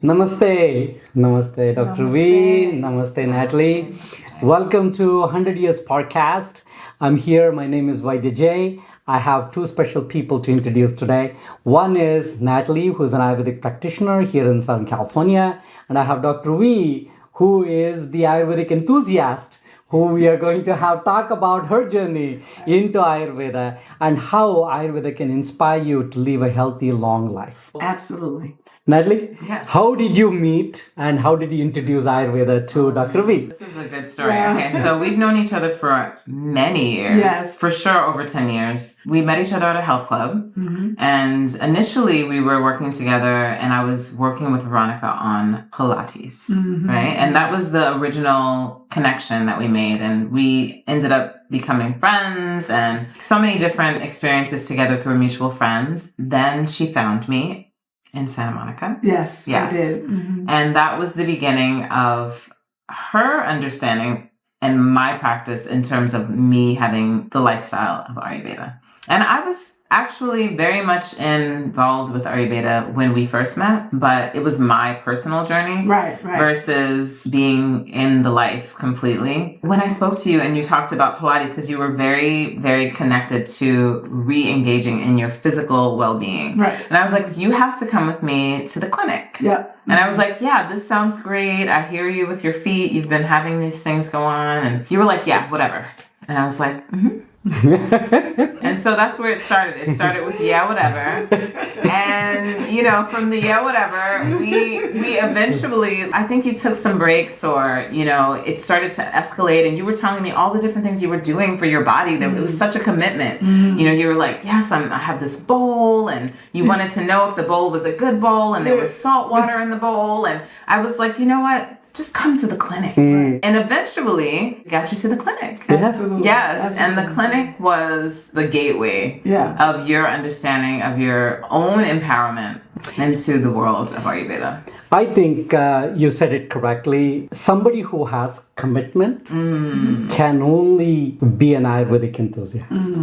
Namaste. Namaste, Dr. V. Namaste, Natalie. Welcome to 100 Years Podcast. I'm here. My name is Vaidya J. I have two special people to introduce today. One is Natalie, who's an Ayurvedic practitioner here in Southern California. And I have Dr. V, who is the Ayurvedic enthusiast, who we are going to have talk about her journey into Ayurveda and how Ayurveda can inspire you to live a healthy, long life. Absolutely. Natalie, Yes. how did you meet and how did you introduce Ayurveda to Dr. V? This is a good story. Okay, so we've known each other for many years. Yes. For sure, over 10 years. We met each other at a health club. And initially, we were working together, and I was working with Veronica on Pilates, right? And that was the original connection that we made. And we ended up becoming friends and so many different experiences together through mutual friends. Then she found me in Santa Monica. Yes, Yes. I did. And that was the beginning of her understanding and my practice in terms of me having the lifestyle of Ayurveda. And I was actually very much involved with Ayurveda when we first met, but it was my personal journey. Right. Versus being in the life completely. When I spoke to you and you talked about Pilates, because you were very, very connected to re-engaging in your physical well-being. Right. And I was like, you have to come with me to the clinic. Yeah. And I was like, yeah, this sounds great. I hear you with your feet. You've been having these things go on. And you were like, yeah, whatever. And I was like, And so that's where it started. It started with yeah, whatever. And, from the yeah, whatever, we eventually, I think you took some breaks or, it started to escalate and you were telling me all the different things you were doing for your body that it was such a commitment. You were like, yes, I have this bowl and you wanted to know if the bowl was a good bowl and there was salt water in the bowl. And I was like, you know what? Just come to the clinic. And eventually got you to the clinic. Absolutely. Yes. Absolutely. And the clinic was the gateway of your understanding of your own empowerment into the world of Ayurveda. I think you said it correctly. Somebody who has commitment can only be an Ayurvedic enthusiast.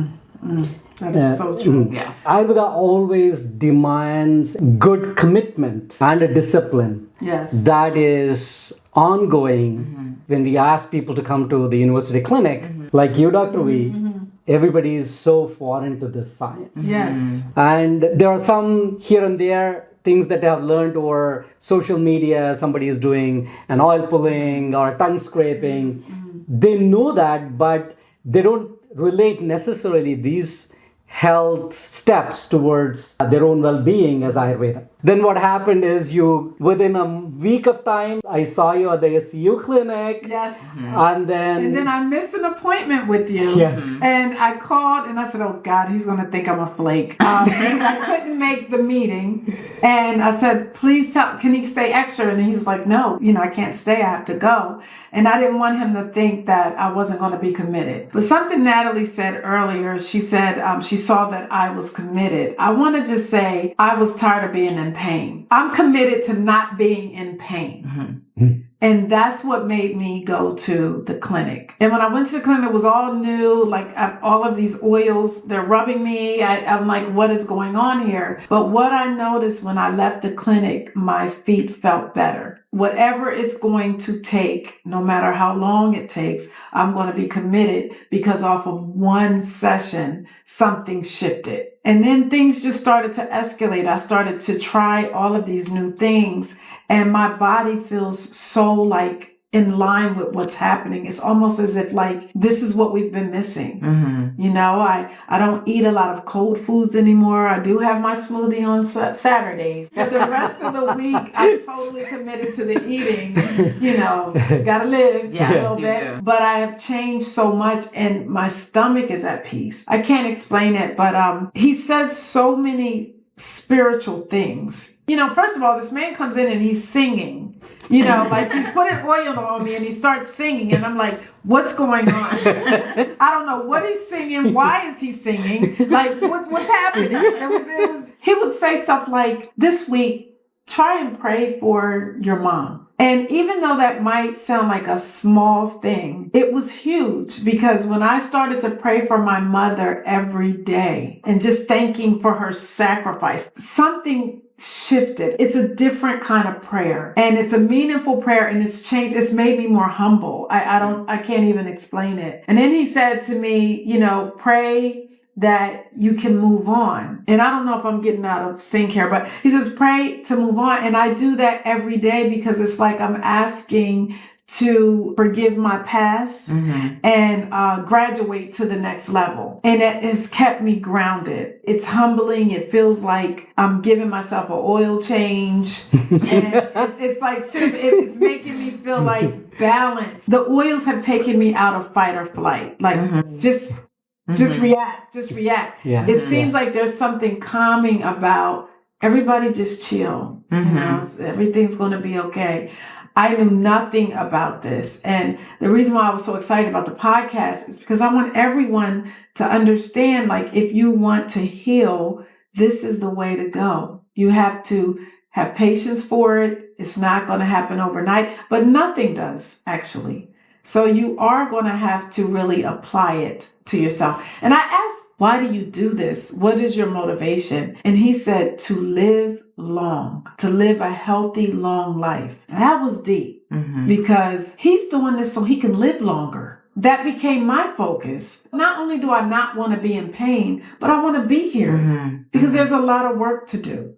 That is so true. Yes. Ayurveda always demands good commitment and a discipline Yes. that is ongoing. When we ask people to come to the university clinic, like you, Dr. V, everybody is so foreign to this science. Yes. And there are some here and there things that I have learned over social media. Somebody is doing an oil pulling or a tongue scraping. They know that, but they don't relate necessarily these health steps towards their own well-being as Ayurveda. Then what happened is within a week of time, I saw you at the SCU clinic. Yes. And then I missed an appointment with you. Yes. And I called and I said, oh God, he's going to think I'm a flake. Because I couldn't make the meeting. And I said, please can he stay extra? And he's like, no, I can't stay. I have to go. And I didn't want him to think that I wasn't going to be committed. But something Natalie said earlier, she said she saw that I was committed. I want to just say I was tired of being in pain. I'm committed to not being in pain. And that's what made me go to the clinic. And when I went to the clinic, it was all new, like all of these oils, they're rubbing me. I'm like, what is going on here? But what I noticed when I left the clinic, my feet felt better. Whatever it's going to take, no matter how long it takes, I'm going to be committed because off of one session, something shifted. And then things just started to escalate. I started to try all of these new things and my body feels so like in line with what's happening. It's almost as if like, this is what we've been missing. I don't eat a lot of cold foods anymore. I do have my smoothie on Saturdays. But the rest of the week, I'm totally committed to the eating. Gotta live a little bit. Do. But I have changed so much and my stomach is at peace. I can't explain it, but he says so many spiritual things. First of all, this man comes in and he's singing, like he's putting oil on me and he starts singing and I'm like, what's going on? I don't know what he's singing. Why is he singing? Like what's happening? It was, he would say stuff like, this week, try and pray for your mom. And even though that might sound like a small thing, it was huge because when I started to pray for my mother every day and just thanking for her sacrifice, something shifted. It's a different kind of prayer, and it's a meaningful prayer, and it's changed. It's made me more humble. I can't even explain it. And then he said to me, pray that you can move on. And I don't know if I'm getting out of sync here, but he says, pray to move on. And I do that every day because it's like I'm asking to forgive my past and graduate to the next level. And it has kept me grounded. It's humbling. It feels like I'm giving myself an oil change. And it's like, seriously, it's making me feel like balance. The oils have taken me out of fight or flight. Like, just react. Yeah. It seems like there's something calming about everybody just chill. Everything's going to be okay. I knew nothing about this. And the reason why I was so excited about the podcast is because I want everyone to understand, like, if you want to heal, this is the way to go. You have to have patience for it. It's not going to happen overnight, but nothing does, actually. So you are going to have to really apply it to yourself. And I asked, why do you do this? What is your motivation? And he said, to live long, to live a healthy, long life. And that was deep because he's doing this so he can live longer. That became my focus. Not only do I not want to be in pain, but I want to be here because there's a lot of work to do.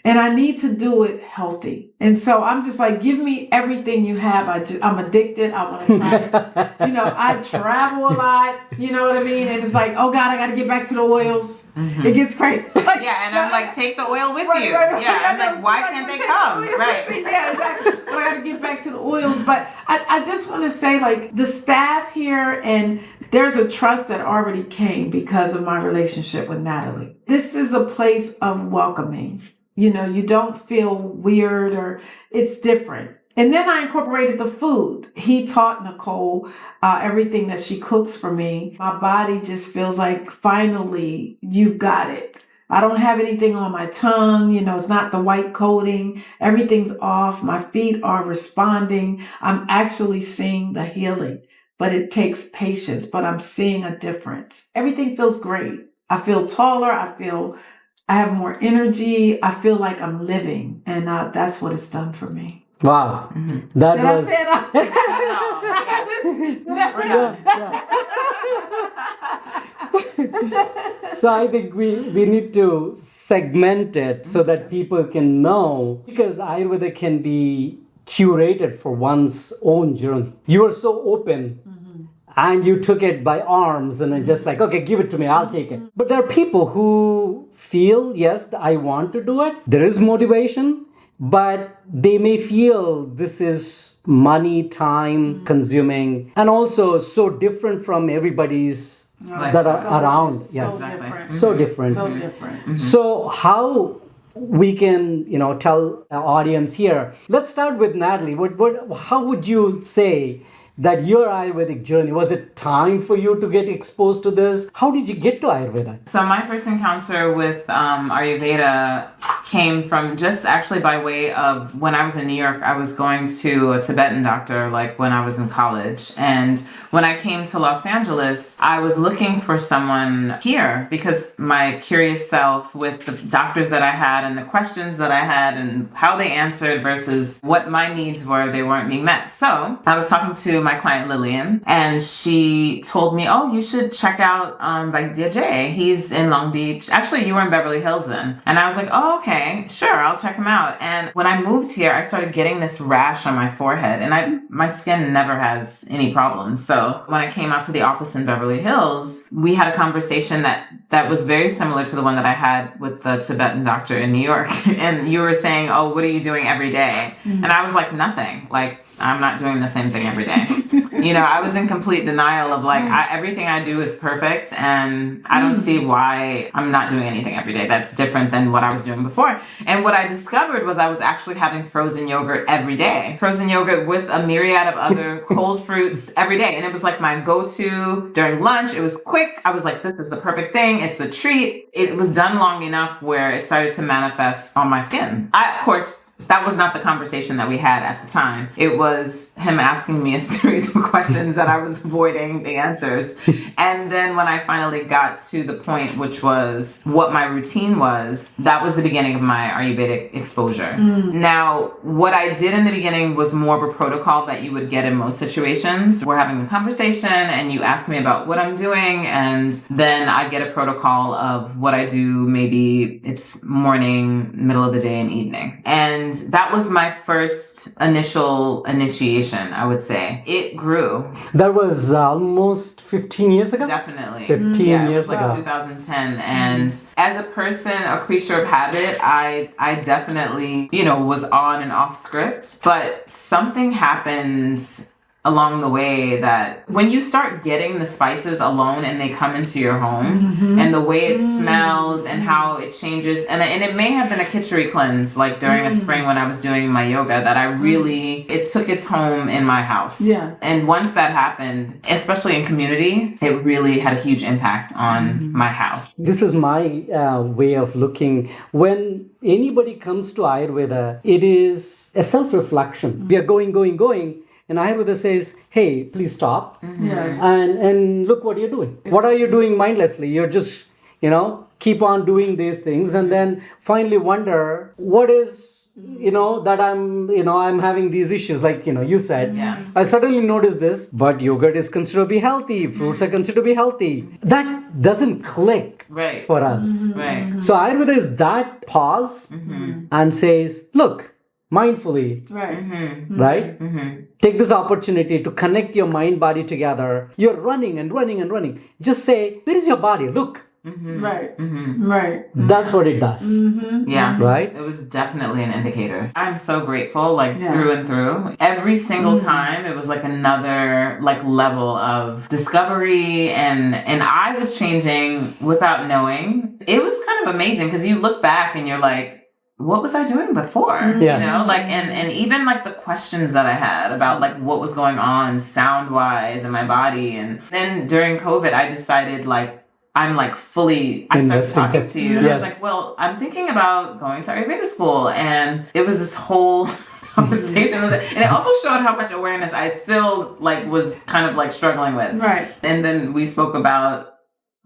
And I need to do it healthy. And so I'm just like, give me everything you have. I'm addicted. I want to try it. I travel a lot. You know what I mean? And it's like, oh God, I got to get back to the oils. It gets crazy. And I'm like, take the oil with you. Yeah, I'm like, why can't they come? Right. Yeah, exactly. But I got to get back to the oils. But I just want to say, like, the staff here, and there's a trust that already came because of my relationship with Natalie. This is a place of welcoming. You don't feel weird, or it's different. And then I incorporated the food. He taught Nicole everything that she cooks for me. My body just feels like, finally, you've got it. I don't have anything on my tongue. It's not the white coating. Everything's off. My feet are responding. I'm actually seeing the healing, but it takes patience, but I'm seeing a difference. Everything feels great. I feel taller. I have more energy. I feel like I'm living. And that's what it's done for me. Wow. That Did was... I say it? So I think we need to segment it so that people can know, because Ayurveda can be curated for one's own journey. You are so open. And you took it by arms and then just like, okay, give it to me, I'll take it. But there are people who feel, yes, I want to do it. There is motivation, but they may feel this is money, time consuming, and also so different from everybody's that are around. Yes, different. so different. So different. So how we can, tell our audience here. Let's start with Natalie. How would you say that your Ayurvedic journey, was it time for you to get exposed to this? How did you get to Ayurveda? So my first encounter with Ayurveda came from just actually by way of when I was in New York. I was going to a Tibetan doctor, like when I was in college. And when I came to Los Angeles, I was looking for someone here because my curious self with the doctors that I had and the questions that I had and how they answered versus what my needs were, they weren't being met. So I was talking to my client Lillian, and she told me, oh, you should check out Vaidya J. He's in Long Beach. Actually, you were in Beverly Hills then. And I was like, oh, okay, sure, I'll check him out. And when I moved here, I started getting this rash on my forehead, and my skin never has any problems. So when I came out to the office in Beverly Hills, we had a conversation that was very similar to the one that I had with the Tibetan doctor in New York. And you were saying, oh, what are you doing every day? And I was like, nothing. Like, I'm not doing the same thing every day. I was in complete denial of like, everything I do is perfect, and I don't see why I'm not doing anything every day that's different than what I was doing before. And what I discovered was I was actually having frozen yogurt every day. Frozen yogurt with a myriad of other cold fruits every day. And it was like my go-to during lunch. It was quick. I was like, this is the perfect thing. It's a treat. It was done long enough where it started to manifest on my skin. I, of course, that was not the conversation that we had at the time. It was him asking me a series of questions that I was avoiding the answers. And then when I finally got to the point, which was what my routine was, that was the beginning of my Ayurvedic exposure. Now, what I did in the beginning was more of a protocol that you would get in most situations. We're having a conversation and you ask me about what I'm doing, and then I get a protocol of what I do. Maybe it's morning, middle of the day, and evening. And that was my first initial initiation, I would say. It grew. That was almost 15 years ago? Definitely. 15 Yeah, years it was ago. like 2010. And as a person, a creature of habit, I definitely, was on and off script. But something happened along the way that when you start getting the spices alone and they come into your home and the way it smells and how it changes, and it may have been a kitchery cleanse, like during a spring when I was doing my yoga, that I really, it took its home in my house. Yeah. And once that happened, especially in community, it really had a huge impact on my house. This is my way of looking. When anybody comes to Ayurveda, it is a self-reflection. We are going. And Ayurveda says, hey, please stop. Yes. And look what you're doing. What are you doing mindlessly? You're just, keep on doing these things and then finally wonder what is, that I'm having these issues. Like, you said, Yes. I suddenly noticed this, but yogurt is considered to be healthy. Fruits are considered to be healthy. That doesn't click Right. for us. Right. So Ayurveda is that pause and says, look, mindfully, Right. right? Take this opportunity to connect your mind, body together. You're running and running and running. Just say, where is your body? Look. Right. Right. That's what it does. Yeah. Right? It was definitely an indicator. I'm so grateful, like Yeah. through and through. Every single time it was like another level of discovery, and I was changing without knowing. It was kind of amazing because you look back and you're like, what was I doing before? Yeah. And even the questions that I had about what was going on sound wise in my body. And then during COVID, I decided I'm fully, I started Investing. talking to you and I was Yes. like, well, I'm thinking about going to Ayurveda school. And it was this whole conversation. And it also showed how much awareness I still was kind of struggling with. Right. And then we spoke about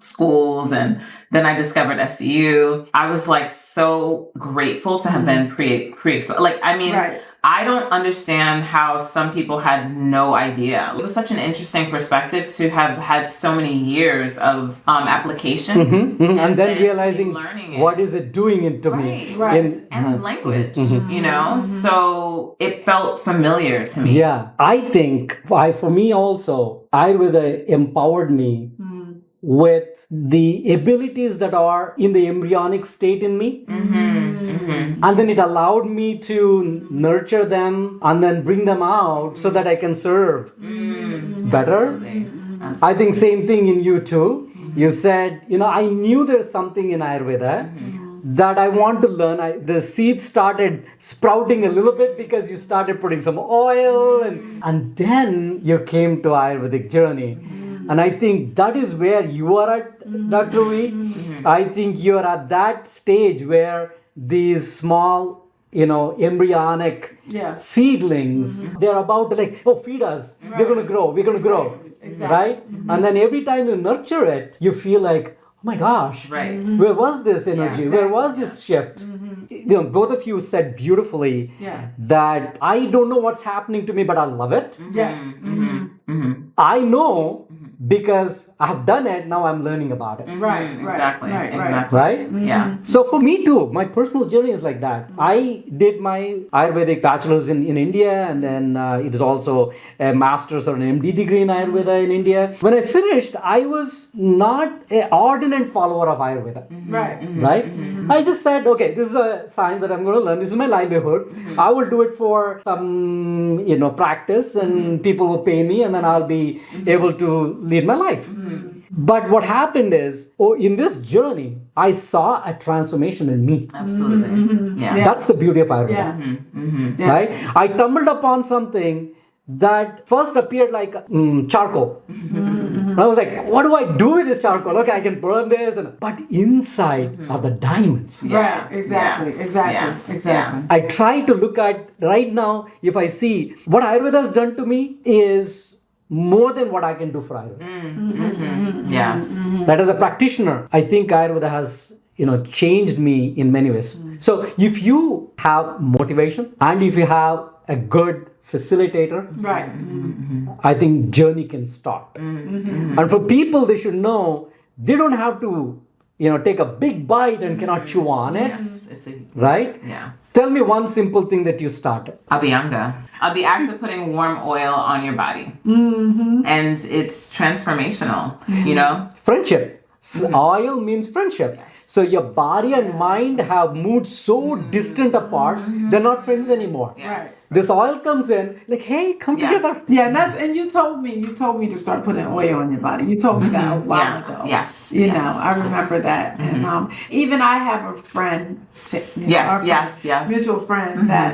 schools, and then I discovered SCU. I was so grateful to have been pre-exposed. Right. I don't understand how some people had no idea. It was such an interesting perspective to have had so many years of application. And then then realizing learning it. what is it doing into me. Right. And language, so it felt familiar to me. Yeah. I think for me also, Ayurveda empowered me with the abilities that are in the embryonic state in me. And then it allowed me to nurture them and then bring them out so that I can serve better. Absolutely. I think same thing in you too. You said, I knew there's something in Ayurveda that I want to learn. The seeds started sprouting a little bit because you started putting some oil and then you came to Ayurvedic journey. And I think that is where you are at, Dr. V. I think you are at that stage where these small, embryonic Yes. seedlings, they're about to feed us. We're going to grow. We're going to grow. Exactly. Right? And then every time you nurture it, you feel like, oh my gosh, Right. where was this energy? Yes. Where was this shift? Both of you said beautifully Yeah. that I don't know what's happening to me, but I love it. Yes. I know because I've done it, now I'm learning about it. Right. Exactly. Right. Exactly. Right? Yeah. So for me too, my personal journey is like that. I did my Ayurvedic bachelor's in India, and then it is also a master's or an MD degree in Ayurveda in India. When I finished, I was not an ardent follower of Ayurveda. Right. Right? I just said, okay, this is a science that I'm going to learn. This is my livelihood. I will do it for some, practice, and people will pay me, and then I'll be able to lead my life. But what happened is, in this journey, I saw a transformation in me. Absolutely. Yeah. That's the beauty of Ayurveda. Yeah. Right? I stumbled upon something that first appeared like charcoal. And I was like, what do I do with this charcoal? Okay, I can burn this, but inside are the diamonds. Right. Exactly. Yeah. Exactly. Yeah. Exactly. I try to look at right now, if I see what Ayurveda has done to me is more than what I can do for Ayurveda. Yes. That as a practitioner, I think Ayurveda has changed me in many ways. So if you have motivation and if you have a good facilitator, Right. I think journey can start. And for people, they should know they don't have to take a big bite and cannot chew on it. Yes. It's a Right? yeah. Tell me one simple thing that you started. Abhyanga. The act of putting warm oil on your body. And it's transformational, Friendship. Oil means friendship. So your body and mind have moved so distant apart, they're not friends anymore. Yes. This oil comes in, like, hey, come Yeah. together. Yeah, and you told me to start putting oil on your body. You told me that a while Yeah. ago. Yes. You Yes. know, I remember that. And even I have a friend, our Yes. mutual friend that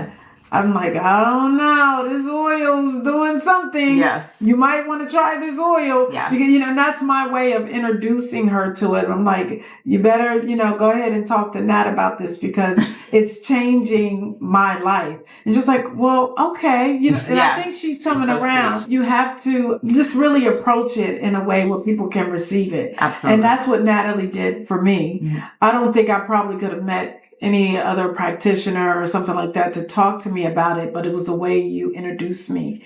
I'm like, I don't know, this oil's doing something. Yes. You might want to try this oil. Yes. Because, and that's my way of introducing her to it. I'm like, you better, go ahead and talk to Nat about this because it's changing my life. And just like, well, okay. And I Yes. think she's She's coming so around. sweet. You have to just really approach it in a way where people can receive it. Absolutely. And that's what Natalie did for me. I don't think I probably could have met any other practitioner or something like that to talk to me about it, but it was the way you introduced me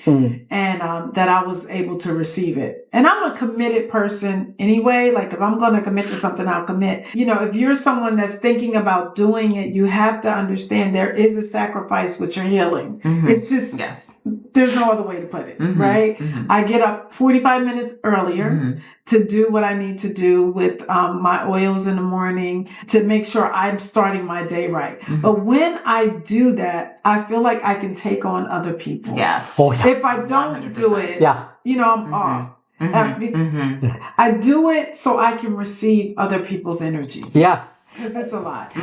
and that I was able to receive it. And I'm a committed person anyway. Like if I'm going to commit to something, I'll commit. If you're someone that's thinking about doing it, you have to understand there is a sacrifice with your healing. It's just, Yes. there's no other way to put it, right? I get up 45 minutes earlier to do what I need to do with my oils in the morning to make sure I'm starting my day right. But when I do that, I feel like I can take on other people. Yes. Oh, yeah. If I don't do it, Yeah. I'm off. I do it so I can receive other people's energy. Yeah. Because it's a lot.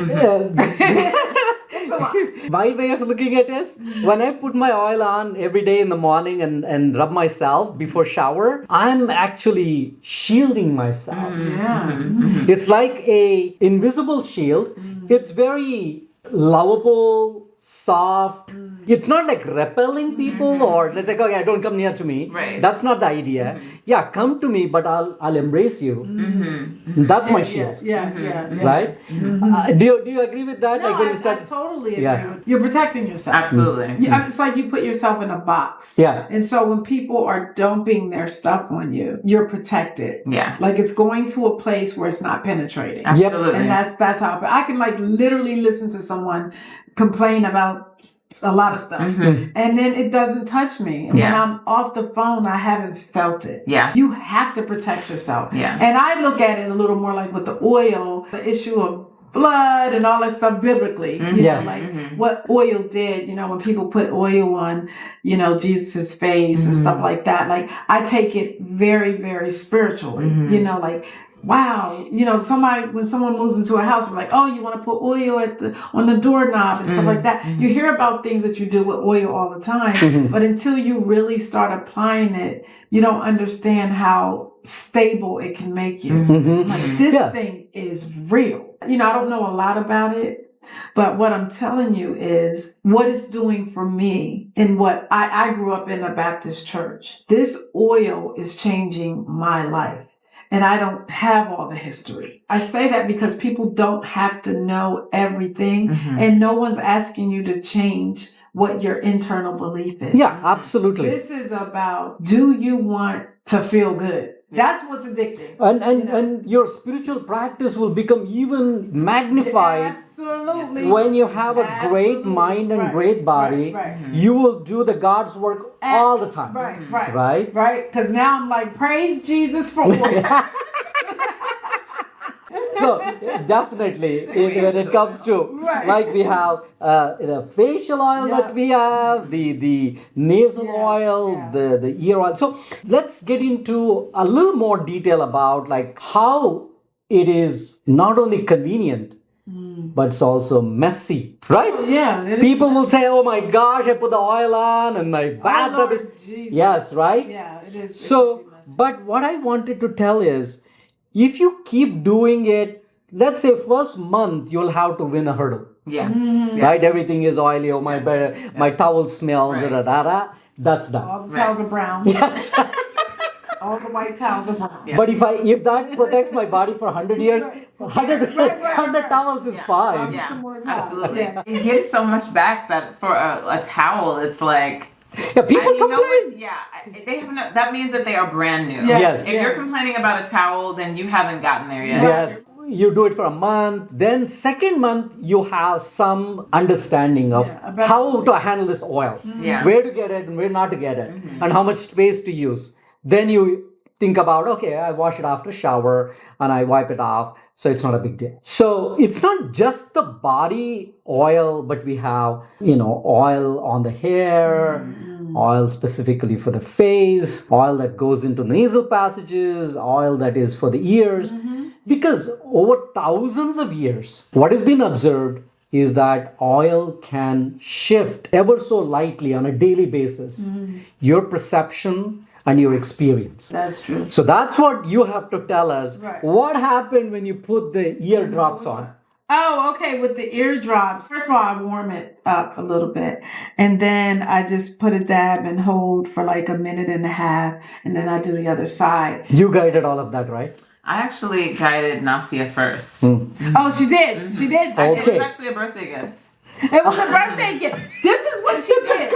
It's a lot. My way of looking at this, when I put my oil on every day in the morning and rub myself before shower, I'm actually shielding myself. Yeah. It's like a invisible shield. It's very lovable, soft. It's not like repelling people or let's say, okay, don't come near to me. Right. That's not the idea. Yeah, come to me, but I'll embrace you. That's my shield. Yeah. Right? Do you agree with that? No, like when I you start. totally agree. Yeah. You're protecting yourself. Absolutely. It's like you put yourself in a box. Yeah. And so when people are dumping their stuff on you, you're protected. Yeah. Like it's going to a place where it's not penetrating. Absolutely. And that's how I can like literally listen to someone complain about a lot of stuff and then it doesn't touch me. And when Yeah. I'm off the phone, I haven't felt it. Yeah. You have to protect yourself. Yeah. And I look at it a little more like with the oil, the issue of blood and all that stuff biblically, Yes. what oil did, when people put oil on, Jesus's face and stuff like that. Like I take it very, very spiritually, like, wow, when someone moves into a house, I'm like, oh, you want to put oil on the doorknob and stuff like that. You hear about things that you do with oil all the time, but until you really start applying it, you don't understand how stable it can make you. Like this thing is real. I don't know a lot about it, but what I'm telling you is what it's doing for me and what I grew up in a Baptist church. This oil is changing my life. And I don't have all the history. I say that because people don't have to know everything and no one's asking you to change what your internal belief is. Yeah, absolutely. This is about, do you want to feel good? That's what's addicting. And your spiritual practice will become even magnified. Absolutely. When you have a great mind and great body, you will do the God's work all the time. Right? Because now I'm like, praise Jesus for oil. So definitely, when it comes to like we have the facial oil that we have, the nasal oil, the ear oil. So let's get into a little more detail about like how it is not only convenient, but it's also messy, right? Yeah. It is. People will say, "Oh my gosh, I put the oil on and my bathtub is." Jesus. Yes, right. Yeah, it is. So But what I wanted to tell is, if you keep doing it, let's say first month you'll have to win a hurdle. Yeah. Right? Everything is oily. Oh, my towel smells. Right. Da, da, da, da. That's done. All the towels are brown. Yes. All the white towels are brown. Yeah. But if that protects my body for 100 years, 100 towels is fine. Yeah, Some more towels. absolutely. Yeah. You give so much back that for a towel, it's like. Yeah, people And you know complain. what? Yeah, they have no. That means that they are brand new. Yeah. Yes. If you're complaining about a towel, then you haven't gotten there yet. Yes. You do it for a month. Then second month, you have some understanding of about how to handle this oil. Yeah. Where to get it and where not to get it. And how much space to use. Then you think about, okay, I wash it after shower and I wipe it off. So it's not a big deal. So it's not just the body oil, but we have, oil on the hair, oil specifically for the face, oil that goes into nasal passages, oil that is for the ears. Because over thousands of years, what has been observed is that oil can shift ever so lightly on a daily basis your perception and your experience. That's true. So that's what you have to tell us. Right. What happened when you put the eardrops on? Oh, okay. With the eardrops, first of all, I warm it up a little bit, and then I just put a dab and hold for like a minute and a half, and then I do the other side. You guided all of that, right? I actually guided Nasia first. Oh, she did. She did. Oh. It Okay. was actually a birthday gift. It was a birthday gift. This is what she did.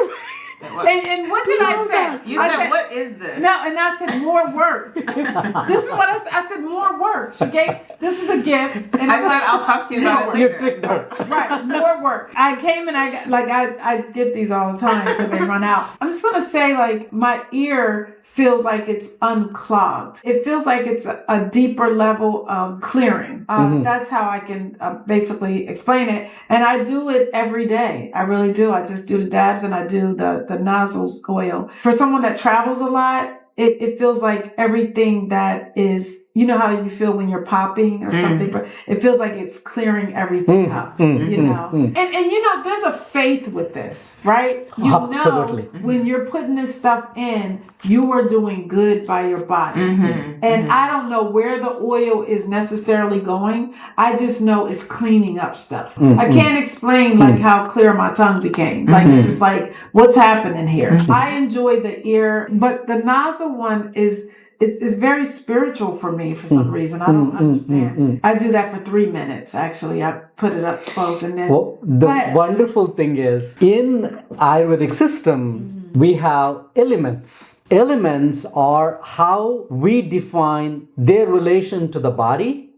It was. And what did I say? You I said, "What is this?" No, and I said more work. This is what I said. I said more work. She gave. This was a gift, and I said, "I'll talk to you about it You later." tricked her. right, more work. I came and I got I get these all the time because they run out. I'm just gonna say like my ear feels like it's unclogged. It feels like it's a deeper level of clearing. That's how I can basically explain it. And I do it every day. I really do. I just do the dabs and I do the nozzles oil. For someone that travels a lot, it feels like everything that is, you know how you feel when you're popping or something, but it feels like it's clearing everything up, you know? And you know, there's a faith with this, right? You Absolutely. know, when you're putting this stuff in, you are doing good by your body. And I don't know where the oil is necessarily going. I just know it's cleaning up stuff. I can't explain like how clear my tongue became. Like it's just like, what's happening here? I enjoy the ear, but the nozzle one is it's very spiritual for me for some reason. I don't understand. I do that for 3 minutes. Actually, I put it up close and then. Well, the wonderful thing is, in Ayurvedic system, we have elements. Elements are how we define their relation to the body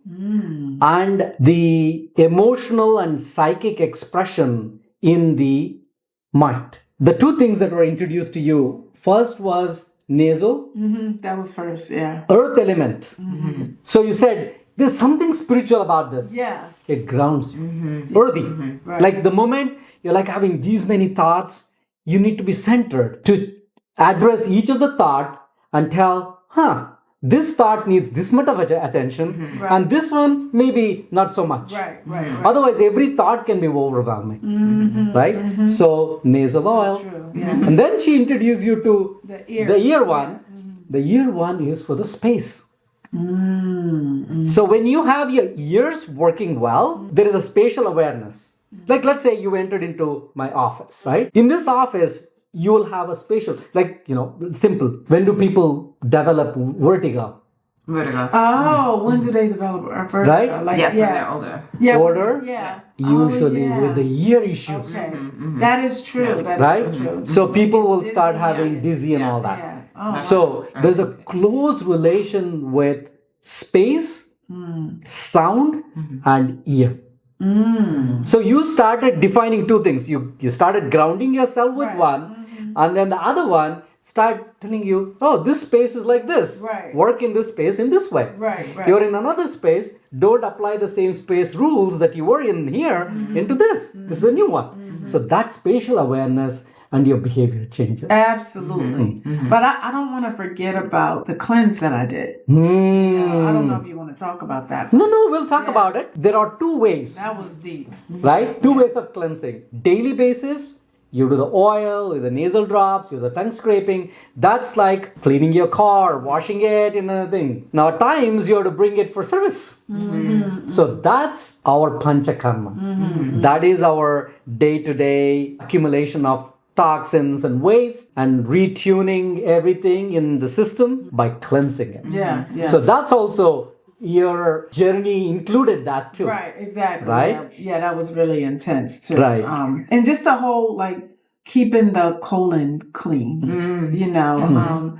and the emotional and psychic expression in the mind. The two things that were introduced to you, first was nasal, That was first, yeah. earth element. So you said, there's something spiritual about this. Yeah. It grounds you. Earthy. Right. Like the moment you're like having these many thoughts, you need to be centered to address each of the thought and tell, this thought needs this much of attention Right. and this one maybe not so much. Right. Otherwise, every thought can be overwhelming. Right? So, nasal oil. True. Yeah. And then she introduced you to The ear. the ear one. The ear one is for the space. So when you have your ears working well, there is a spatial awareness. Like let's say you entered into my office, right? In this office, you will have a spatial, like, simple. When do people develop vertigo? Vertigo. Oh, when do they develop vertigo? Right? Like, Yes, when yeah. they're older. Yeah. Older? Yeah. Usually Oh, yeah. with the ear issues. Okay. That is true. That is Right? so true. So people will start Dizzy, having yes. dizzy and all Yes. that. Yeah. Oh, So there's a close relation with space, sound, and ear. So you started defining two things. You started grounding yourself with Right. one, and then the other one start telling you, oh, this space is like this. Right. Work in this space in this way. Right. You're in another space, don't apply the same space rules that you were in here into this. This is a new one. So that spatial awareness and your behavior changes. Absolutely. But I don't want to forget about the cleanse that I did. I don't know if you want to talk about that. No, we'll talk about it. There are two ways, That was deep. right? Two ways of cleansing. Daily basis, You do the oil, you do the nasal drops, you do the tongue scraping. That's like cleaning your car, washing it, and another thing. Now, at times, you have to bring it for service. So that's our panchakarma. That is our day-to-day accumulation of toxins and waste and retuning everything in the system by cleansing it. Yeah, yeah. So that's also your journey included that too. Right, exactly. Right? Yeah, that was really intense too. Right. And just the whole like keeping the colon clean, you know.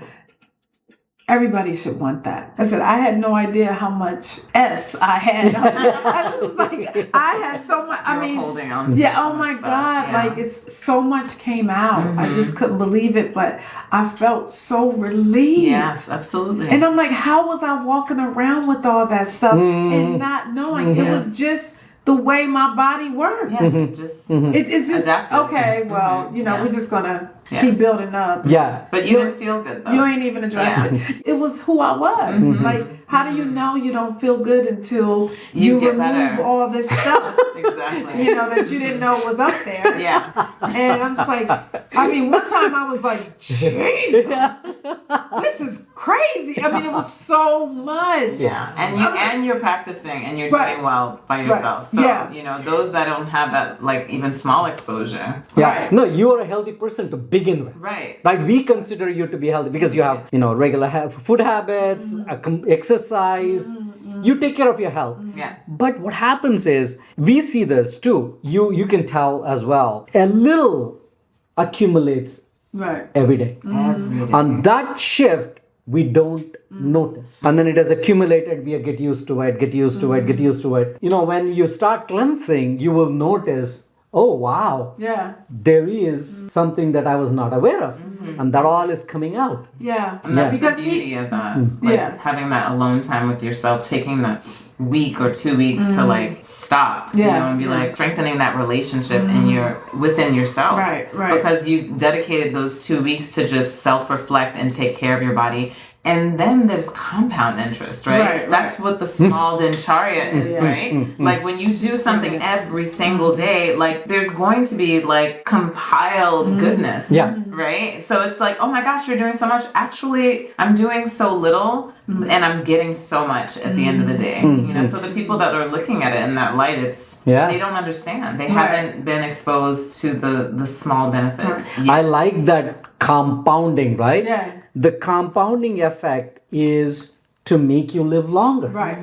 Everybody should want that. I said, I had no idea how much S I had. I was like, I had so much. I mean, holding on to yeah. so Oh my much God! stuff. Yeah. Like it's so much came out. I just couldn't believe it, but I felt so relieved. Yes, absolutely. And I'm like, how was I walking around with all that stuff and not knowing? It was just the way my body worked. yeah, just It's just adapted. okay. Well, you know, Yeah. we're just gonna Yeah. keep building up. Yeah. But you didn't feel good though. You ain't even addressed it. It was who I was. Like, how do you know you don't feel good until you get remove better. all this stuff? Exactly. You know, that you didn't know was up there. Yeah. And I'm just like, I mean, one time I was like, Jesus, this is crazy. I mean, it was so much. Yeah. And you're practicing and you're Right. doing well by yourself. So Yeah. you know, those that don't have that like even small exposure. Yeah. Right. No, you are a healthy person to begin with. Right. Like we consider you to be healthy because you have, regular food habits, exercise. You take care of your health. Yeah. But what happens is we see this too. You can tell as well. A little accumulates Right. every day. Every day. And that shift we don't notice. And then it has accumulated, we get used to it, get used to it, get used to it. When you start cleansing, you will notice, oh wow, Yeah. there is something that I was not aware of. And that all is coming out. Yeah. And that's Because the beauty of that. Like Yeah. having that alone time with yourself, taking that week or 2 weeks to like stop, Yeah. and be like strengthening that relationship within yourself. Right, right. Because you dedicated those 2 weeks to just self-reflect and take care of your body. And then there's compound interest, right? Right, That's what the small dincharya is, right? Like when you do something every single day, like there's going to be like compiled goodness. Yeah. Right? So it's like, oh my gosh, you're doing so much. Actually, I'm doing so little and I'm getting so much at the end of the day. So the people that are looking at it in that light, they don't understand. They haven't been exposed to the small benefits. yet. I like that compounding, right? Yeah. The compounding effect is to make you live longer. Right.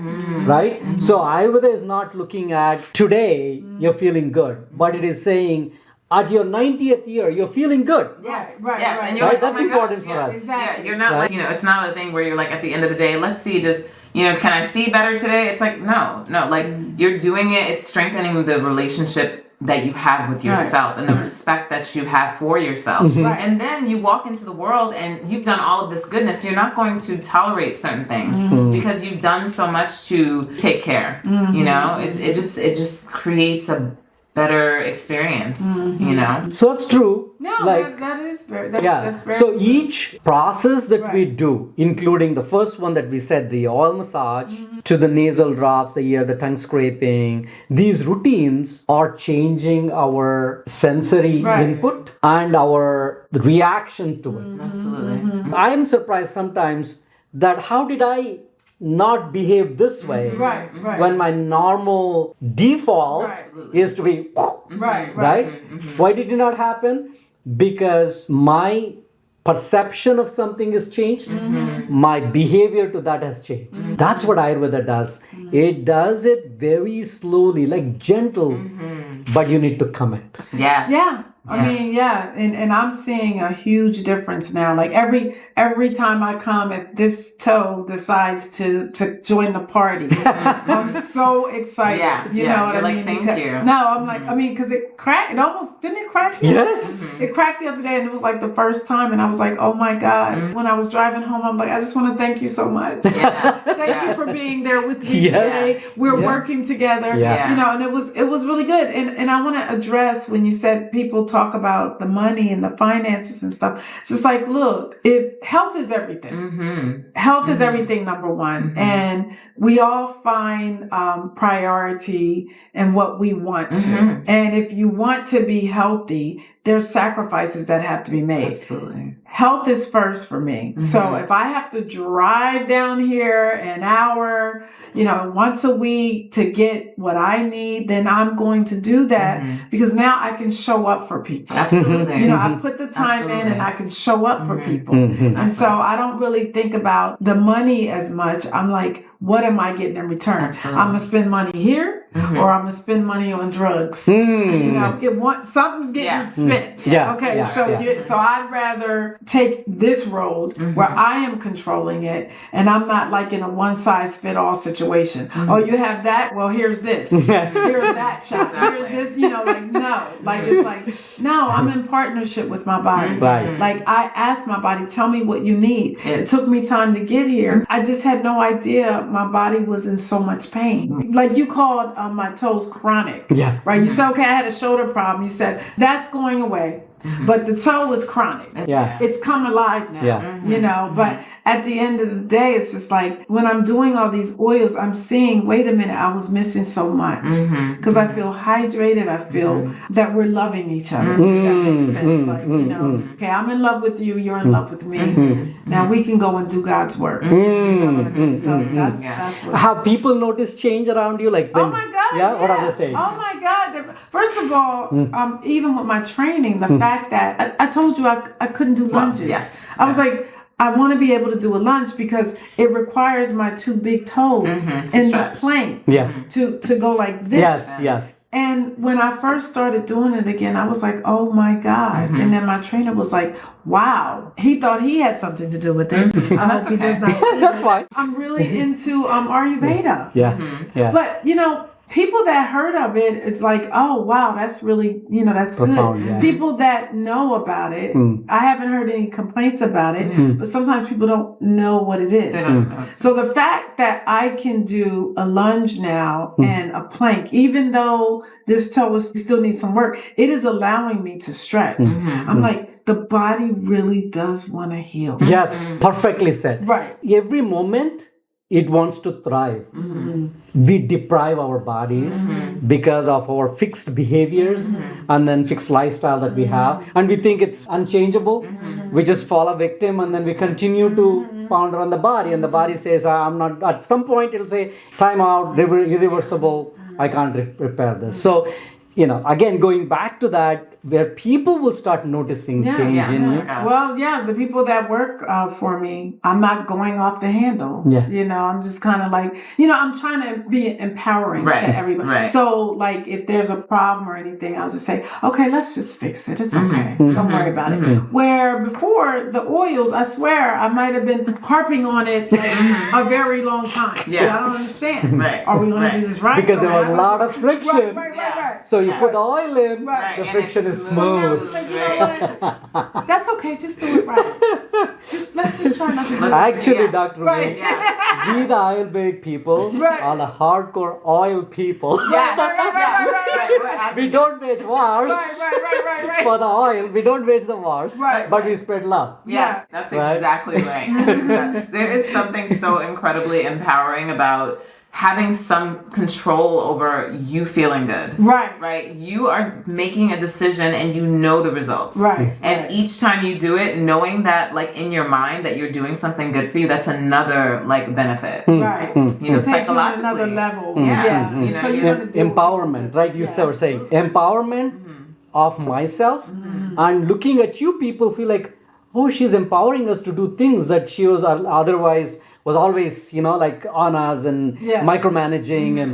Right? So Ayurveda is not looking at today you're feeling good, but it is saying at your 90th year you're feeling good. Yes, Right, yes, right. and you're Right? like, That's oh my important gosh, for yeah, us. Exactly. Yeah, you're not Right? like, it's not a thing where you're like at the end of the day, let's see, just, can I see better today? It's like, no, like you're doing it, it's strengthening the relationship that you have with yourself and the respect that you have for yourself. Right. And then you walk into the world and you've done all of this goodness. You're not going to tolerate certain things because you've done so much to take care. It just creates a better experience, So it's true. No, like that is very. yeah. That's very. So each process that we Right. do, including the first one that we said, the oil massage, to the nasal drops, the ear, the tongue scraping, these routines are changing our sensory Right. input and our reaction to it. Absolutely. I am surprised sometimes that how did I not behave this way Right. Right. when my normal default Right. is to be right. right? Why did it not happen? Because my perception of something is changed, my behavior to that has changed. That's what Ayurveda does. It does it very slowly, like gentle, but you need to commit. Yes. Yeah. I mean, yeah, and I'm seeing a huge difference now. Like every time I come, if this toe decides to join the party, I'm so excited. Yeah, you yeah, know what you're I like, mean? thank Because- you. No, I'm like, I mean, because it cracked. It almost didn't it crack? the other Yes. day? It cracked the other day, and it was like the first time, and I was like, oh my god. When I was driving home, I'm like, I just want to thank you so much. Yes. Thank you for being there with me Yes. today. We're Yes. working together. Yeah. And it was really good. And I want to address when you said people talk about the money and the finances and stuff. It's just like, look, if health is everything. Health is everything, number one. And we all find priority in what we want to. And if you want to be healthy, there's sacrifices that have to be made. Absolutely. Health is first for me. So if I have to drive down here an hour, once a week to get what I need, then I'm going to do that because now I can show up for people. Absolutely. I put the time in and I can show up for people. And so I don't really think about the money as much. I'm like, what am I getting in return? Absolutely. I'm going to spend money here or I'm going to spend money on drugs. Something's getting spent. Yeah. Okay. Yeah. So I'd rather take this road where I am controlling it and I'm not like in a one size fit all situation. Oh, you have that? Well, here's this. Here's that shot. Exactly. Here's this, no. Like it's like, no, I'm in partnership with my body. Right. Like I asked my body, tell me what you need. It took me time to get here. I just had no idea my body was in so much pain. Like you called my toes chronic. Yeah. Right? You said, okay, I had a shoulder problem. You said, that's going away. But the toe is chronic. Yeah. It's come alive now. Yeah. But at the end of the day, it's just like when I'm doing all these oils, I'm seeing, wait a minute, I was missing so much. Because I feel hydrated. I feel that we're loving each other. That makes sense. Like, okay, I'm in love with you. You're in love with me. Now we can go and do God's work. You know what I mean? So that's what Have people noticed change around you? Like when, oh my God. Yeah? What are they saying? Oh my God. First of all, even with my training, the fact that I told you I couldn't do lunges. Yes. I was like, I want to be able to do a lunge because it requires my two big toes in the plank to go like this. Yes. And when I first started doing it again, I was like, oh my God. And then my trainer was like, wow. He thought he had something to do with it. That's He does okay. not. That's fine. I'm really into Ayurveda. Yeah. But, people that heard of it, it's like, oh, wow, that's really, that's Profound, good. yeah. People that know about it, I haven't heard any complaints about it, but sometimes people don't know what it is. They don't know. So the fact that I can do a lunge now and a plank, even though this toe still needs some work, it is allowing me to stretch. I'm like, the body really does want to heal. Yes, perfectly said. Right. Every moment it wants to thrive. We deprive our bodies because of our fixed behaviors and then fixed lifestyle that we have, and we think it's unchangeable. We just fall a victim and then we continue to ponder on the body, and the body says, I'm not, at some point it'll say, time out, irreversible, I can't repair this. So, again, going back to that, where people will start noticing change in you. Well, the people that work for me, I'm not going off the handle. I'm just kind of like, I'm trying to be empowering to everybody. Right. So, like, if there's a problem or anything, I'll just say, okay, let's just fix it. It's okay. Don't worry about it. Where before the oils, I swear, I might have been harping on it like a very long time. Yes. I don't understand. Right. Are we going to do this right? Because there was a lot of friction. Right. So you put the oil in, the And friction it's is So now smooth. it's like, you know what? That's okay. Just do it right. Let's just try not to do it. Actually, Dr. Right. May, Yes. we the Ayurvedic people Right. are the hardcore oil people. Yes. Right. We don't wage wars Right. for the oil. We don't wage the wars, Right. but we spread love. Yes, that's Right? exactly right. There is something so incredibly empowering about having some control over you feeling good. Right? You are making a decision and you know the results. And each time you do it, knowing that like in your mind that you're doing something good for you, that's another like benefit. Right. You know, It takes you to psychologically. another level. Yeah. You know, So you- you're gonna deal with Empowerment, right? You were saying empowerment of myself, and looking at you, people feel like, oh, she's empowering us to do things that she was otherwise was always, like on us and micromanaging and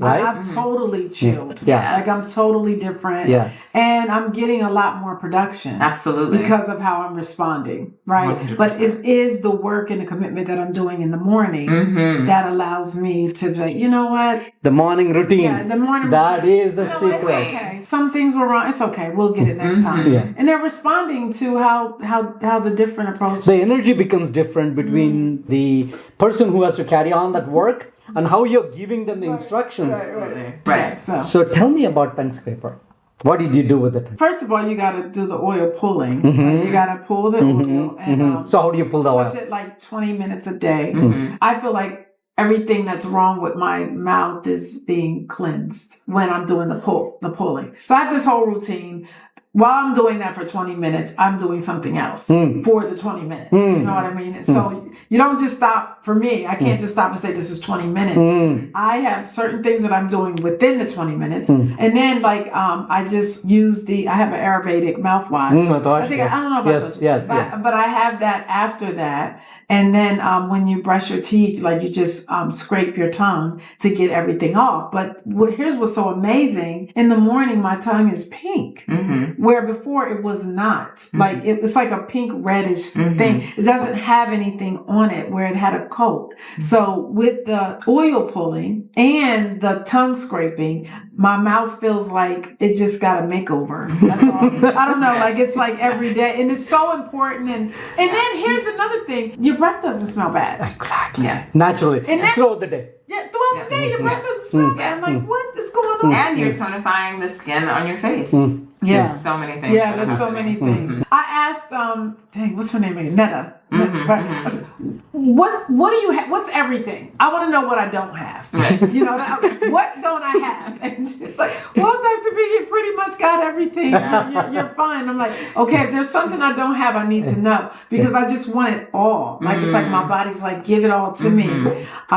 Right? I've totally chilled. Yeah. Like I'm totally different. Yes. And I'm getting a lot more production. Absolutely. Because of how I'm responding. Right. 100%. But it is the work and the commitment that I'm doing in the morning that allows me to be, you know what? the morning routine. Yeah, the morning That routine. is the You know, secret. it's okay. Some things were wrong. It's okay. We'll get it next time. Yeah. And they're responding to how the different approaches. The energy becomes different between the person who has to carry on that work and how you're giving them the instructions. Right. So, So tell me about tongue scraper. What did you do with the tongue? first of all, you got to do the oil pulling. You got to pull the oil and So how do you pull the oil? switch it like 20 minutes a day. I feel like everything that's wrong with my mouth is being cleansed when I'm doing the pulling. So I have this whole routine. while I'm doing that for 20 minutes, I'm doing something else for the 20 minutes. You know what I mean? And so you don't just stop. For me, I can't just stop and say this is 20 minutes. I have certain things that I'm doing within the 20 minutes. And then I just use I have an Ayurvedic mouthwash. I think, I don't know if I told you. But I have that after that. And then when you brush your teeth, like you just scrape your tongue to get everything off. But here's what's so amazing. In the morning, my tongue is pink. Where before it was not. Like it's like a pink reddish thing. It doesn't have anything on it where it had a coat. So with the oil pulling and the tongue scraping, my mouth feels like it just got a makeover. That's all. I don't know. Like it's like every day, and it's so important. And then here's another thing: your breath doesn't smell bad. Exactly. Yeah. Naturally. And throughout the day. Yeah, throughout the day, your breath doesn't smell bad. I'm like, what is going on? And you're tonifying the skin on your face. Yeah. There's so many things. Yeah, there's so many things. I asked, what's her name again? Netta. I said, what do you have? What's everything? I want to know what I don't have. You know, what don't I have? And she's like, well, Dr. B, you pretty much got everything. You're fine. I'm like, okay, if there's something I don't have, I need to know because I just want it all. Like it's like my body's like, give it all to me.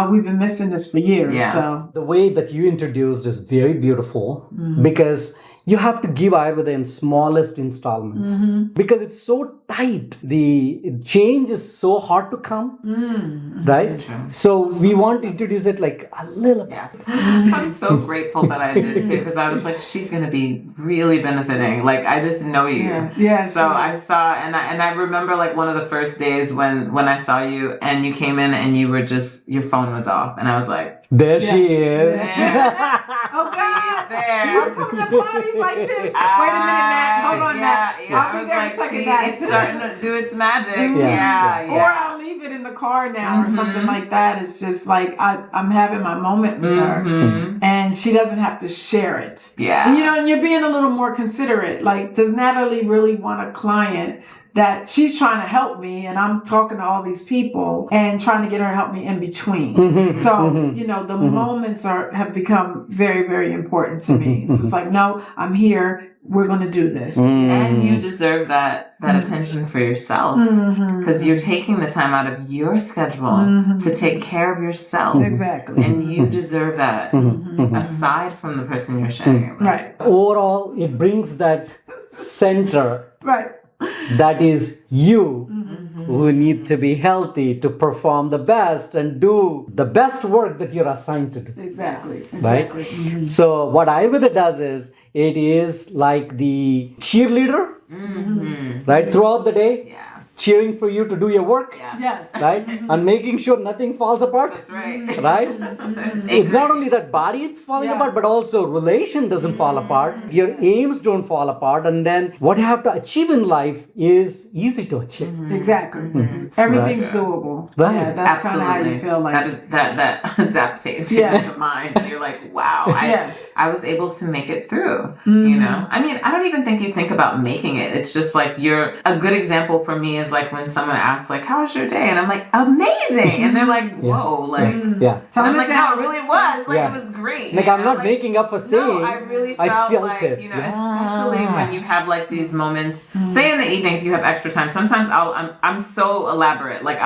We've been missing this for years. Yes. So the way that you introduced is very beautiful because you have to give Ayurveda in smallest installments because it's so tight. The change is so hard to come, right? So we want to introduce it like a little bit. I'm so grateful that I did too because I was like, she's going to be really benefiting. Like I just know you. Yeah. So I saw, and I remember like one of the first days when I saw you and you came in and you were just, your phone was off. And I was like, there she is. Oh God, there. I'm coming to parties like this. Wait a minute, Nat. Hold on, Nat. I'll be there in a second, Nat. It's starting to do its magic. Or I'll leave it in the car now or something like that. It's just like I'm having my moment with her, and she doesn't have to share it. Yeah. And, and you're being a little more considerate. Like, does Natalie really want a client that she's trying to help me and I'm talking to all these people and trying to get her to help me in between. So, the moments have become very, very important to me. So it's like, no, I'm here. We're going to do this. And you deserve that attention for yourself because you're taking the time out of your schedule to take care of yourself. Exactly. And you deserve that aside from the person you're sharing it with. Right. Overall, it brings that center. Right. That is you who need to be healthy to perform the best and do the best work that you're assigned to do. Exactly. Right? So what Ayurveda does is it is like the cheerleader, right? Throughout the day, cheering for you to do your work, Yes. right? And making sure nothing falls apart. That's right. Right? It's not only that body is falling apart, but also relation doesn't fall apart. Your aims don't fall apart. And then what you have to achieve in life is easy to achieve. Exactly. Everything's doable. Right. Yeah, that's kind of how you feel like. that is that adaptation of the mind. You're like, wow, I was able to make it through. You know, I mean, I don't even think you think about making it. It's just like you're a good example for me is like when someone asks like, how was your day? And I'm like, amazing. And they're like, whoa, like, and I'm like, no, it really was. Like, it was great. Like, I'm not making up for saying. No, I really felt like, it. Especially when you have like these moments, say in the evening, if you have extra time, sometimes I'm so elaborate. Like,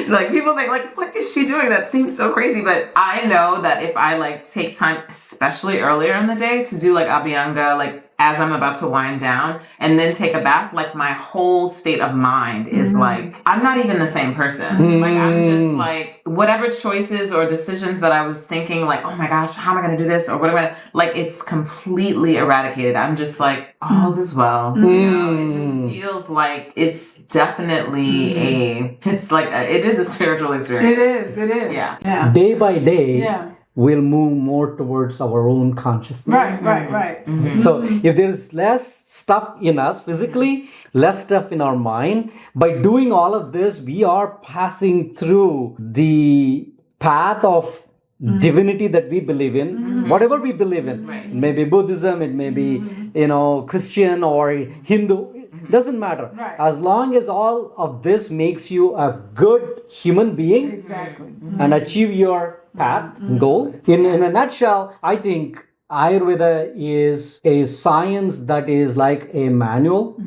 like people think like, what is she doing? That seems so crazy. But I know that if I like take time, especially earlier in the day to do like Abhyanga, like as I'm about to wind down and then take a bath, like my whole state of mind is like, I'm not even the same person. Like I'm just like, whatever choices or decisions that I was thinking like, oh my gosh, how am I going to do this? Or what am I, like, it's completely eradicated. I'm just like, all is well. You know, it just feels like it's definitely it is a spiritual experience. It is. Yeah. Day by day, we'll move more towards our own consciousness. Right. So if there's less stuff in us physically, less stuff in our mind, by doing all of this, we are passing through the path of divinity that we believe in, whatever we believe in. It may be Buddhism, it may be, Christian or Hindu. Doesn't matter. As long as all of this makes you a good human being and achieve your path, goal. In a nutshell, I think Ayurveda is a science that is like a manual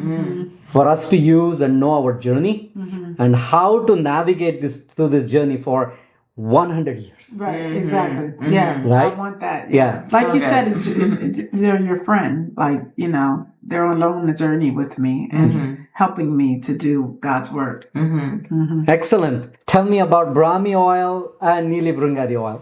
for us to use and know our journey and how to navigate this through this journey for 100 years. Right, exactly. Yeah, Right? I want that. Yeah. Like So you good. said, they're your friend. Like, they're along the journey with me and helping me to do God's work. Excellent. Tell me about Brahmi oil and Nili Bringadi oil.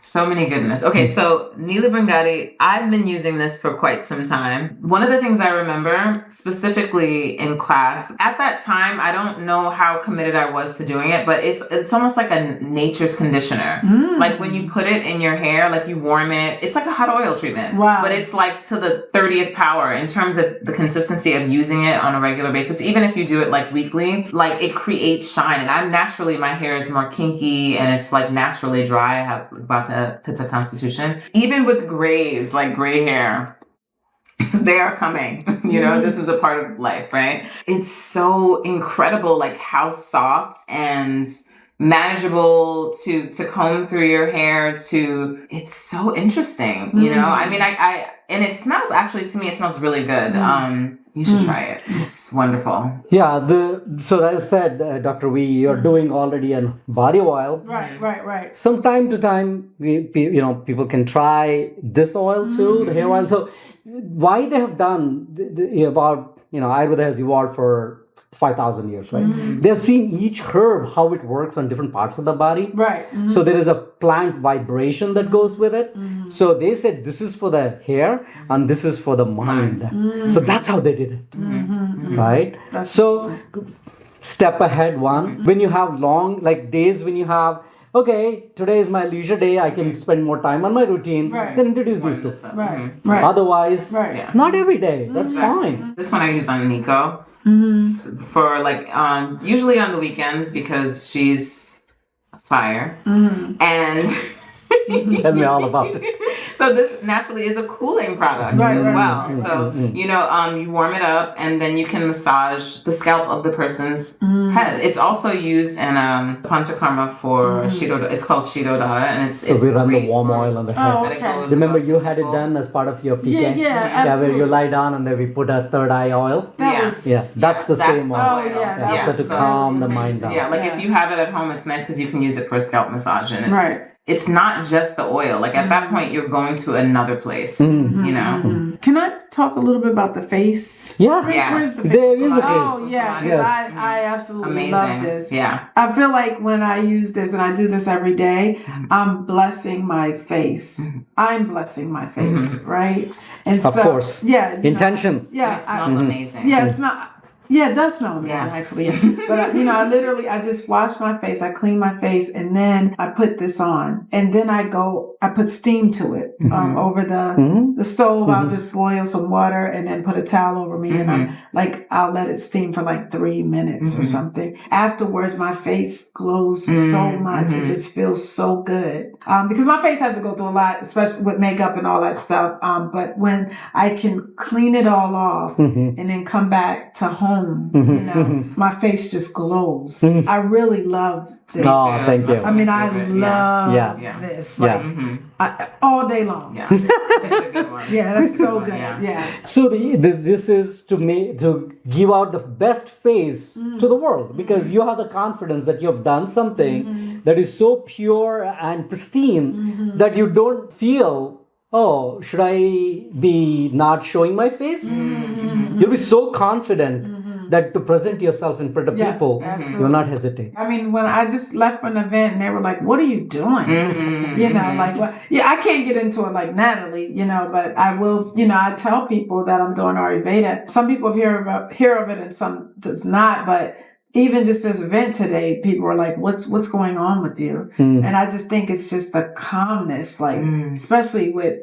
So many goodness. Okay, so Neela Bringadi, I've been using this for quite some time. One of the things I remember specifically in class, at that time, I don't know how committed I was to doing it, but it's almost like a nature's conditioner. Like when you put it in your hair, like you warm it, it's like a hot oil treatment. Wow. But it's like to the 30th power in terms of the consistency of using it on a regular basis. Even if you do it like weekly, like it creates shine. And my hair is more kinky and it's like naturally dry. I have Pitta constitution. Even with grays, like gray hair, they are coming. This is a part of life, right? It's so incredible, like how soft and manageable to comb through your hair. It's so interesting. I mean, I and it smells, actually, to me, it smells really good. You should try it. It's wonderful. Yeah, so as I said, Dr. V, you're doing already a body oil. Right. From time to time, people can try this oil too, the hair oil. So why they have done Ayurveda has evolved for 5,000 years, right? They've seen each herb, how it works on different parts of the body. Right. So there is a plant vibration that goes with it. So they said this is for the hair and this is for the mind. So that's how they did it, right? So step ahead one, when you have long, like days when you have, okay, today is my leisure day, I can spend more time on my routine, then introduce these two. Right. Otherwise, Right. not every day, that's fine. This one I use on Nico for like usually on the weekends because she's fire. And Tell me all about it. so this naturally is a cooling product as well. So, you warm it up and then you can massage the scalp of the person's head. It's also used in Panchakarma for Shirodara. It's called Shirodara and it's So we run the great warm for- oil on the head. Oh, But it okay. goes Remember above you the had it temple. done as part of your PK? Yeah, where absolutely. you lie down and then we put a third eye oil. That was That's the same the oil. Oh, oil. yeah, that Yeah, was so to calm the mind down. Yeah, like Yeah. if you have it at home, it's nice because you can use it for a scalp massage, and it's Right. it's not just the oil. Like at that point, you're going to another place. Can I talk a little bit about the face? Yeah, Yes. the there is a face. Oh, yeah, because Yes. I absolutely Amazing. love this. Yeah. I feel like when I use this and I do this every day, I'm blessing my face. I'm blessing my face, right? And Of course. Yeah. Intention. Yeah. It smells amazing. Yeah, it does smell amazing, Yes. actually. But I just wash my face, I clean my face, and then I put this on, and then I put steam to it over the stove. I'll just boil some water and then put a towel over me, and I'll let it steam for like 3 minutes or something. Afterwards, my face glows so much; it just feels so good. Because my face has to go through a lot, especially with makeup and all that stuff. But when I can clean it all off and then come back to home, my face just glows. I really love this. Oh, thank you. I mean, I love Yeah. this. Yeah. Like, all day long. Yeah. It's a good one. Yeah, that's so good. Yeah. Yeah. So this is to give out the best face to the world, because you have the confidence that you have done something that is so pure and pristine that you don't feel, oh, should I be not showing my face? You'll be so confident that to present yourself in front of Yeah, people, absolutely. you'll not hesitate. I mean, when I just left for an event and they were like, "What are you doing?" Like, what? Yeah, I can't get into it like Natalie, but I will, I tell people that I'm doing Ayurveda. Some people hear of it and some does not, but even just this event today, people were like, what's going on with you? And I just think it's just the calmness, like, especially with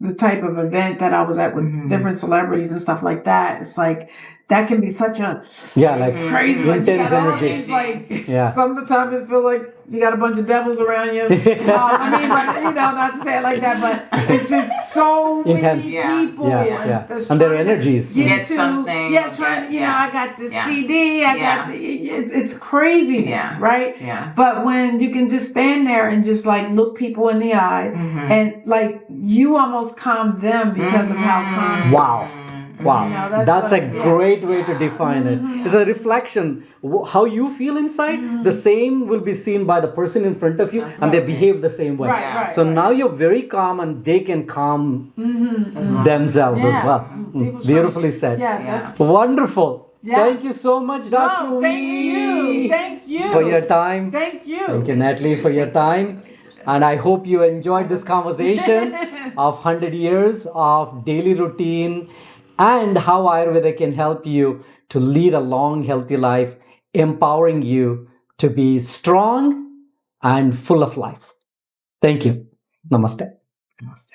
the type of event that I was at with different celebrities and stuff like that. It's like that can be such a Yeah, like crazy, like you intense got all energy. these, like Yeah. sometimes it feels like you got a bunch of devils around you. I mean, but not to say it like that, but it's just so Intense. many Yeah. people. Yeah. that's And their trying to energies. Get something, trying to, yeah. I got this Yeah. CD, I got it's craziness, Yeah. right? Yeah. But when you can just stand there and just like look people in the eye, Mhm. and like you almost calm them because of how calm. Wow. Wow. You know, that's That's what a I- yeah. great way to define it. It's a reflection. How you feel inside, the same will be seen by the person in front of you, and they Absolutely. behave the same way. Right, So right. now you're very calm, and they can calm As well. themselves as Yeah. well. People trying Beautifully to- said. Yeah, Yeah. that's Wonderful. Yeah. Thank you so much, Dr. Oh, thank you. Wee, Thank you. for your time. Thank you. Thank you, Natalie, for your time. And I hope you enjoyed this conversation of 100 years of daily routine and how Ayurveda can help you to lead a long, healthy life, empowering you to be strong and full of life. Thank you. Namaste. Namaste.